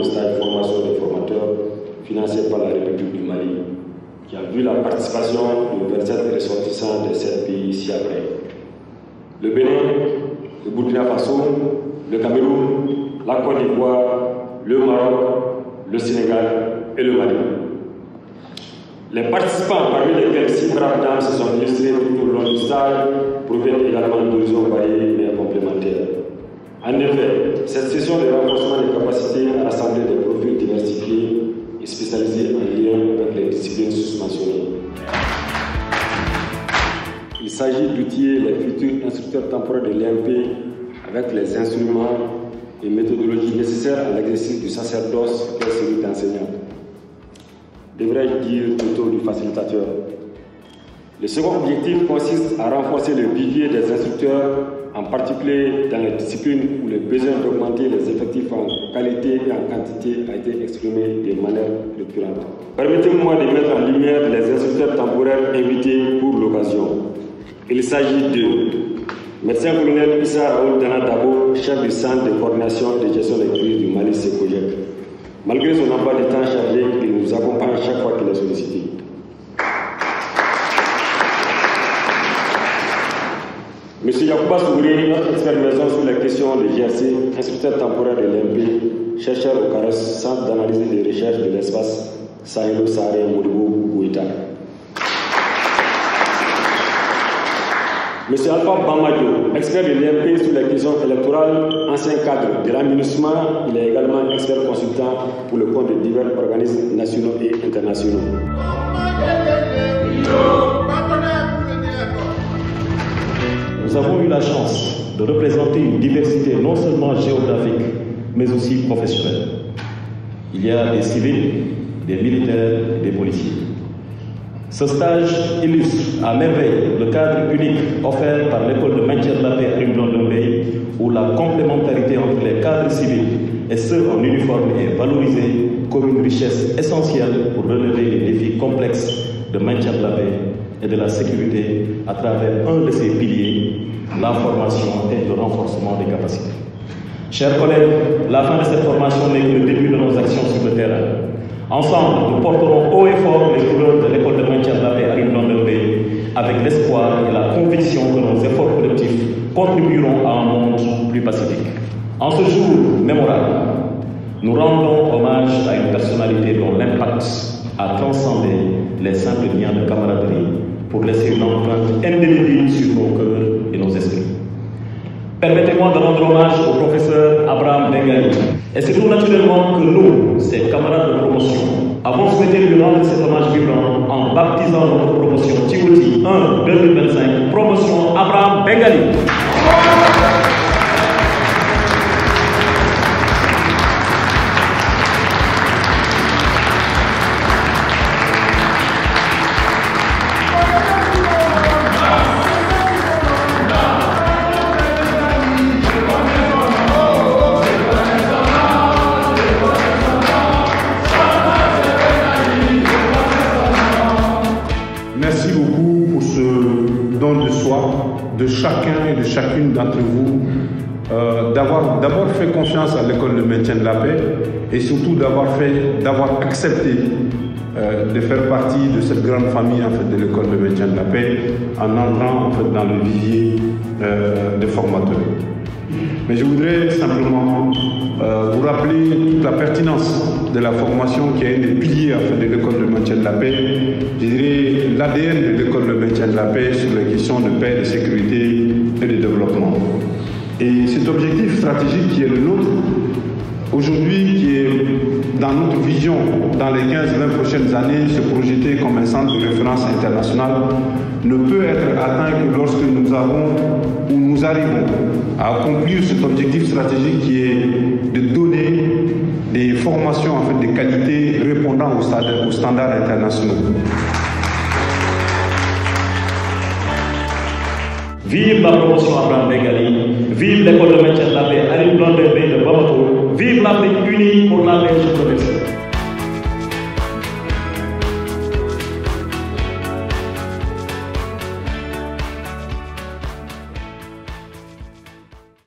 stage de formation des formateurs financé par la République du Mali, qui a vu la participation de 27 ressortissants de 7 pays ci-après. Le Bénin, le Burkina Faso, le Cameroun, la Côte d'Ivoire, le Maroc, le Sénégal et le Mali. Les participants, parmi lesquels 6 braves dames se sont illustrés tout au long du stage, proviennent également d'horizons variés mais complémentaires. En effet, cette session de renforcement des capacités a rassemblé des profils diversifiés et spécialisés en lien avec les disciplines susmentionnées. Il s'agit d'outiller les futurs instructeurs temporaires de l'IMP avec les instruments et méthodologies nécessaires à l'exercice du sacerdoce qu'est celui d'enseignant. Devrais-je dire plutôt du facilitateur. Le second objectif consiste à renforcer le vivier des instructeurs, en particulier dans les disciplines où le besoin d'augmenter les effectifs en qualité et en quantité a été exprimé de manière récurrente. Permettez-moi de mettre en lumière les instructeurs temporaires invités pour l'occasion. Il s'agit de médecin-colonel Issa Raoul Dana Dabo, chef du centre de coordination et de gestion des crises du Mali Secojec. Malgré son emploi de temps chargé, il nous accompagne chaque fois qu'il est sollicité. Monsieur Yacouba Sougouré, notre expert maison sur les questions de GRC, instructeur temporaire de l'IMP, chercheur au CARES, centre d'analyse et de recherche de l'espace, Sahelo-Saharien Modibo Gouita. Monsieur Alpha Bamadio, expert de l'IMP sur les questions électorales, ancien cadre de l'aménagement, il est également expert consultant pour le compte de divers organismes nationaux et internationaux. Nous avons eu la chance de représenter une diversité non seulement géographique, mais aussi professionnelle. Il y a des civils, des militaires et des policiers. Ce stage illustre à merveille le cadre unique offert par l'école de maintien de la paix à Rimblon-Dombey, où la complémentarité entre les cadres civils et ceux en uniforme est valorisée comme une richesse essentielle pour relever les défis complexes de maintien de la paix et de la sécurité à travers un de ses piliers, la formation et le renforcement des capacités. Chers collègues, la fin de cette formation n'est que le début de nos actions sur le terrain. Ensemble, nous porterons haut et fort les couleurs de l'école de maintien de la paix à Rimblon-Dombey avec l'espoir et la conviction que nos efforts collectifs contribueront à un monde plus pacifique. En ce jour mémorable, nous rendons hommage à une personnalité dont l'impact a transcendé les simples liens de camaraderie pour laisser une empreinte indélébile sur nos cœurs et nos esprits. Permettez-moi de rendre hommage au professeur Abraham Bengali. Et c'est tout naturellement que nous, ses camarades de promotion, avons souhaité lui rendre cet hommage vibrant en baptisant notre promotion Djibouti 1 2025, promotion Abraham Bengali. De chacun et de chacune d'entre vous, d'avoir d'abord fait confiance à l'école de maintien de la paix et surtout d'avoir accepté de faire partie de cette grande famille en fait, de l'école de maintien de la paix en entrant en fait, dans le vivier des formateurs. Mais je voudrais simplement vous rappeler toute la pertinence de la formation qui est un des piliers en fait, de l'école de maintien de la paix. Je dirais l'ADN de l'école de maintien de la paix sur les questions de paix, de sécurité et de développement. Et cet objectif stratégique qui est le nôtre, aujourd'hui qui est dans notre vision, dans les 15-20 prochaines années, se projeter comme un centre de référence international, ne peut être atteint que lorsque nous avons ou nous arrivons à accomplir cet objectif stratégique qui est de donner des formations en fait, de qualité répondant aux standards internationaux. Vive la promotion Abraham Bengali, vive l'école de maintien de la paix à Rimblon-Dombey de Bamako, vive l'Afrique unie pour la paix.